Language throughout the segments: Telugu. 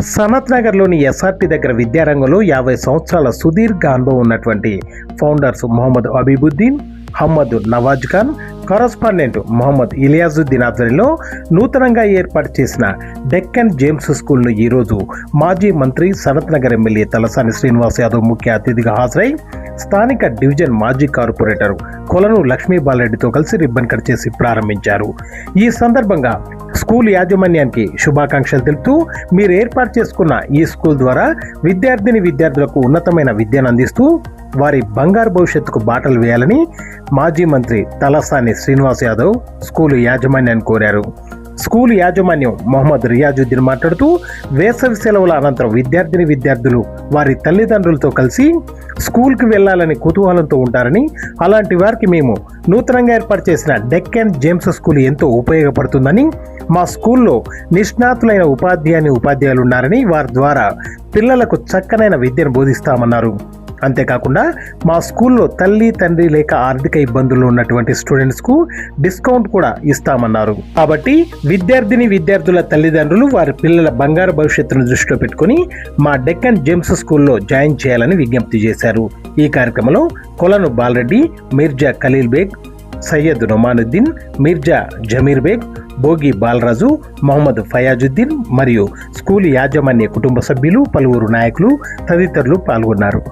సనత్ నగర్లోని ఎస్ఆర్టీ దగ్గర విద్యారంగంలో 50 సంవత్సరాల సుదీర్ఘ అనుభవం ఉన్నటువంటి ఫౌండర్స్ మొహమ్మద్ అబీబుద్దీన్, హమ్మద్ నవాజ్ ఖాన్, కరస్పాండెంట్ మొహమ్మద్ ఇలియాజుద్దీన్ ఆధ్వర్యంలో నూతనంగా ఏర్పాటు చేసిన డెక్కన్ జేమ్స్ స్కూల్ను ఈరోజు మాజీ మంత్రి సనత్ నగర్ ఎమ్మెల్యే తలసాని శ్రీనివాస్ యాదవ్ ముఖ్య అతిథిగా హాజరై స్థానిక డివిజన్ మాజీ కార్పొరేటర్ కొలను లక్ష్మీ బాలరెడ్డితో కలిసి రిబ్బన్ కట్ చేసి ప్రారంభించారు. ఈ సందర్భంగా స్కూల్ యాజమాన్యానికి శుభాకాంక్షలు తెలుపుతూ మీరు ఏర్పాటు చేసుకున్న ఈ స్కూల్ ద్వారా విద్యార్థులకు ఉన్నతమైన విద్యను అందిస్తూ వారి బంగారు భవిష్యత్తుకు బాటలు వేయాలని మాజీ మంత్రి తలసాని శ్రీనివాస్ యాదవ్ స్కూలు యాజమాన్యాన్ని కోరారు. స్కూల్ యాజమాన్యం మొహమ్మద్ రియాజుద్దీన్ మాట్లాడుతూ వేసవి సెలవుల అనంతరం విద్యార్థులు వారి తల్లిదండ్రులతో కలిసి స్కూల్కి వెళ్లాలని కుతూహలంతో ఉంటారని, అలాంటి వారికి మేము నూతనంగా ఏర్పాటు చేసిన డెక్కన్ జేమ్స్ స్కూల్ ఎంతో ఉపయోగపడుతుందని, మా స్కూల్లో నిష్ణాతులైన ఉపాధ్యాయులు ఉన్నారని, వారి ద్వారా పిల్లలకు చక్కనైన విద్యను బోధిస్తామన్నారు. అంతేకాకుండా మా స్కూల్లో తల్లి తండ్రి లేక ఆర్థిక ఇబ్బందులు ఉన్నటువంటి స్టూడెంట్స్కు డిస్కౌంట్ కూడా ఇస్తామన్నారు. కాబట్టి విద్యార్థుల తల్లిదండ్రులు వారి పిల్లల బంగారు భవిష్యత్తును దృష్టిలో పెట్టుకుని మా డెక్కన్ జేమ్స్ స్కూల్లో జాయిన్ చేయాలని విజ్ఞప్తి చేశారు. ఈ కార్యక్రమంలో కొలను బాలరెడ్డి, మిర్జా ఖలీల్ బేగ్, సయ్యద్ నొమానుద్దీన్, మిర్జా జమీర్ బేగ్, భోగి బాలరాజు, మొహమ్మద్ ఫయాజుద్దీన్ మరియు స్కూల్ యాజమాన్య కుటుంబ సభ్యులు, పలువురు నాయకులు తదితరులు పాల్గొన్నారు.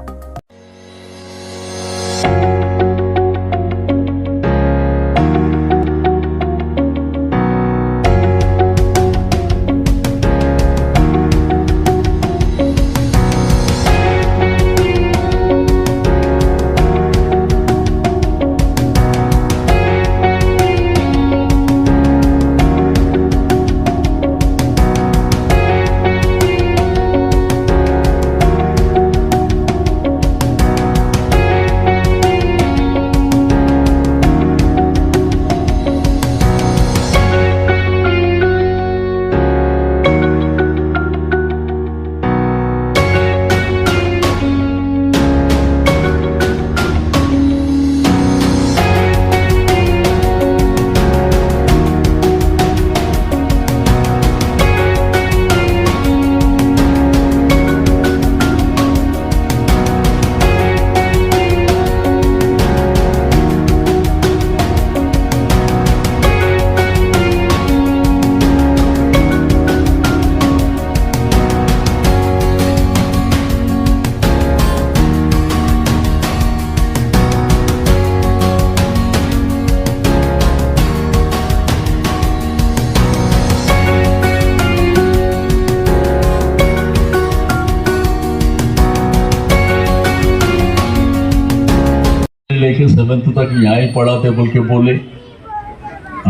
लेके 7th तक यहाँ ही पढ़ा थे बोल के बोले,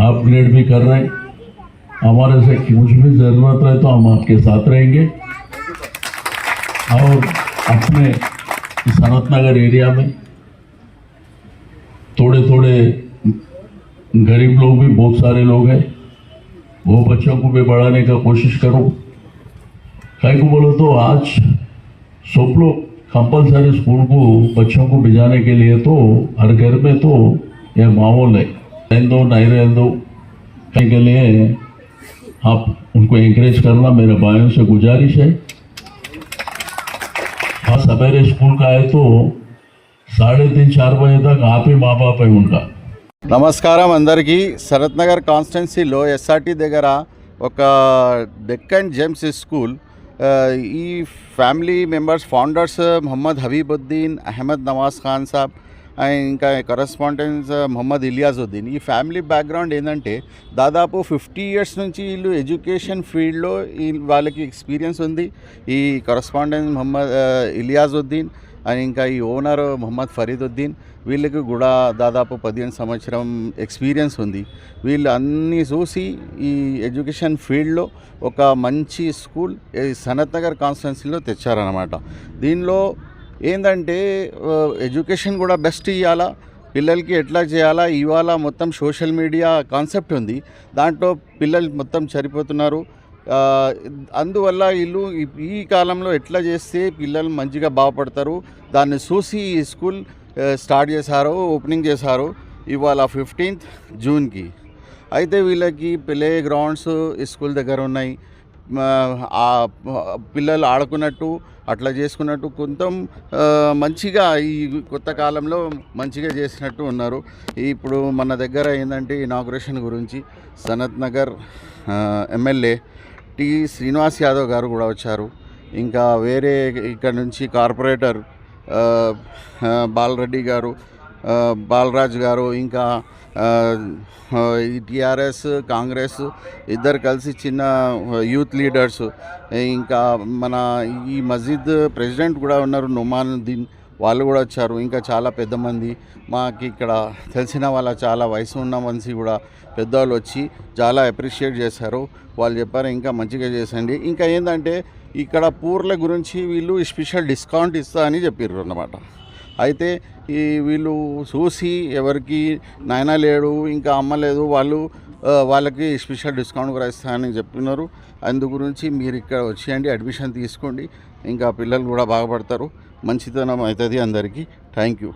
अपग्रेड भी कर रहे हैं। हमारे से कुछ भी ज़रूरत रहे तो हम आपके साथ रहेंगे। और अपने सनत नगर एरिया में थोड़े गरीब लोग भी बहुत सारे लोग हैं, वो बच्चों को भी बढ़ाने का कोशिश करूँ। कहीं को बोलो तो आज सब लोग कंपलसरी स्कूल को बच्चों को भिजाने के लिए तो हर घर में तो यह माहौल है, रहने दो नहीं रहने दो के लिए आप उनको एंकरेज करना मेरे भाइयों से गुजारिश है। हाँ, सवेरे स्कूल का है तो 3:30-4 बजे तक आप ही माँ बाप है उनका। నమస్కారం అందరికీ. సనత్ నగర్ కాన్స్టిట్యున్సీలో ఎస్ఆర్టీ దగ్గర ఒక డెక్కన్ జేమ్స్ స్కూల్ ఈ family members founders Mohammed Habeebuddin, Ahmed Nawaz Khan Sahab and ఇంకా కరస్పాండెంట్స్ మొహమ్మద్ ఇలియాజుద్దీన్. ఈ ఫ్యామిలీ బ్యాక్గ్రౌండ్ ఏంటంటే దాదాపు 50 years నుంచి వీళ్ళు ఎడ్యుకేషన్ ఫీల్డ్లో వాళ్ళకి ఎక్స్పీరియన్స్ ఉంది. ఈ కరస్పాండెంట్ మొహమ్మద్ ఇలియాజుద్దీన్ అండ్ ఇంకా ఈ ఓనర్ మొహమ్మద్ ఫరీదుద్దీన్, వీళ్ళకి కూడా దాదాపు 15 సంవత్సరం ఎక్స్పీరియన్స్ ఉంది. వీళ్ళు అన్నీ చూసి ఈ ఎడ్యుకేషన్ ఫీల్డ్లో ఒక మంచి స్కూల్ సనత్ నగర్ కాన్స్టిట్యున్సీలో తెచ్చారనమాట. దీనిలో ఏంటంటే ఎడ్యుకేషన్ కూడా బెస్ట్ ఇవ్వాలా, పిల్లలకి ఎట్లా చేయాలా ఇవాళ మొత్తం సోషల్ మీడియా కాన్సెప్ట్ ఉంది, దాంట్లో పిల్లలు మొత్తం సరిపోతున్నారు. అందువల్ల వీళ్ళు ఈ కాలంలో ఎట్లా చేస్తే పిల్లలు మంచిగా బాగుపడతారు దాన్ని చూసి ఈ స్కూల్ స్టార్ట్ చేశారు, ఓపెనింగ్ చేశారు ఇవాళ 15th జూన్కి. అయితే వీళ్ళకి ప్లే గ్రౌండ్స్ స్కూల్ దగ్గర ఉన్నాయి, ఆ పిల్లలు ఆడుకున్నట్టు అట్లా చేసుకున్నట్టు కొంత మంచిగా ఈ కొత్త కాలంలో మంచిగా చేసినట్టు ఉన్నారు. ఇప్పుడు మన దగ్గర ఏంటంటే ఇనాగ్రేషన్ గురించి సనత్ నగర్ ఎమ్మెల్యే టి శ్రీనివాస్ యాదవ్ గారు కూడా వచ్చారు. ఇంకా వేరే ఇక్కడ నుంచి కార్పొరేటర్ బాలరెడ్డి గారు, బాలరాజ్ గారు, ఇంకా ఈ టీఆర్ఎస్ కాంగ్రెస్ ఇద్దరు కలిసి చిన్న యూత్ లీడర్స్, ఇంకా మన ఈ మస్జిద్ ప్రెసిడెంట్ కూడా ఉన్నారు నుమానుద్దీన్, వాళ్ళు కూడా వచ్చారు. ఇంకా చాలా పెద్ద మంది మాకు ఇక్కడ తెలిసిన వాళ్ళ చాలా వయసు ఉన్న మనిషి కూడా పెద్దవాళ్ళు వచ్చి చాలా అప్రిషియేట్ చేశారు. వాళ్ళు చెప్పారు ఇంకా మంచిగా చేసండి. ఇంకా ఏంటంటే ఇక్కడ పూర్ల గురించి వీళ్ళు స్పెషల్ డిస్కౌంట్ ఇస్తా అని చెప్పారు అన్నమాట. అయితే ఈ వీళ్ళు చూసి ఎవరికి నాయన లేడు ఇంకా అమ్మ లేదు వాళ్ళకి స్పెషల్ డిస్కౌంట్ కూడా ఇస్తానని చెప్పినారు. అందు గురించి మీరు ఇక్కడ వచ్చేయండి, అడ్మిషన్ తీసుకోండి, ఇంకా పిల్లలు కూడా బాగుపడతారు, మంచితనం అవుతుంది అందరికీ. Thank you.